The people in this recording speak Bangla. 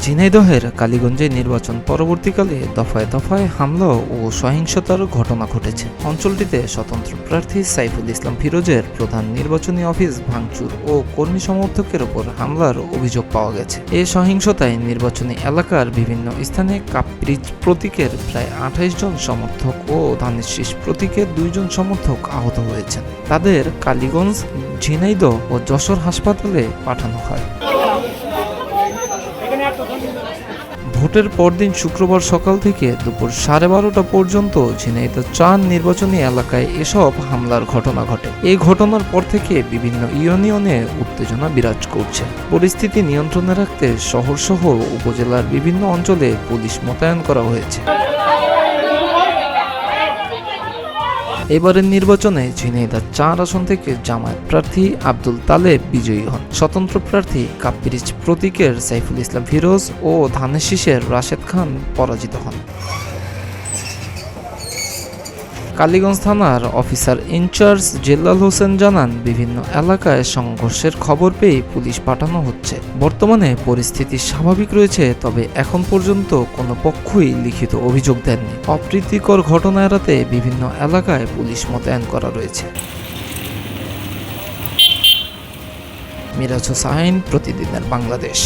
ঝিনাইদহের কালীগঞ্জে নির্বাচন পরবর্তীকালে দফায় দফায় হামলা ও সহিংসতার ঘটনা ঘটেছে। অঞ্চলটিতে স্বতন্ত্র প্রার্থী সাইফুল ইসলাম ফিরোজের প্রধান নির্বাচনী অফিস ভাঙচুর ও কর্মী সমর্থকের ওপর হামলার অভিযোগ পাওয়া গেছে। এই সহিংসতায় নির্বাচনী এলাকার বিভিন্ন স্থানে কাপ-ব্রিজ প্রতীকের প্রায় ২৮ জন সমর্থক ও ধানের শীষ প্রতীকের ২ জন সমর্থক আহত হয়েছেন। তাদের কালীগঞ্জ, ঝিনাইদহ ও যশোর হাসপাতালে পাঠানো হয়। ভোটের পরদিন শুক্রবার সকাল থেকে দুপুর 12:30 পর্যন্ত ঝিনাইদহ ৪ নির্বাচনী এলাকায় এসব হামলার ঘটনা ঘটে। এই ঘটনার পর থেকে বিভিন্ন ইউনিয়নে উত্তেজনা বিরাজ করছে। পরিস্থিতি নিয়ন্ত্রণে রাখতে শহরসহ উপজেলার বিভিন্ন অঞ্চলে পুলিশ মোতায়েন করা হয়েছে। এবারের নির্বাচনে ঝিনাইদহ ৪ আসন থেকে জামায়াত প্রার্থী আব্দুল তালেব বিজয়ী হন। স্বতন্ত্র প্রার্থী কাপ-ব্রিজ প্রতীকের সাইফুল ইসলাম ফিরোজ ও ধানের শীষের রাশেদ খান পরাজিত হন। কালীগঞ্জ থানার অফিসার ইনচার্জ জেলাল হোসেন জানান, বিভিন্ন এলাকায় সংঘর্ষের খবর পেয়ে পুলিশ পাঠানো হচ্ছে। বর্তমানে পরিস্থিতি স্বাভাবিক রয়েছে, তবে এখন পর্যন্ত কোনো পক্ষই লিখিত অভিযোগ দেননি। অপ্রীতিকর ঘটনা এড়াতে বিভিন্ন এলাকায় পুলিশ মোতায়েন করা রয়েছে। মিরাজ হোসাইন, প্রতিদিনের বাংলাদেশ।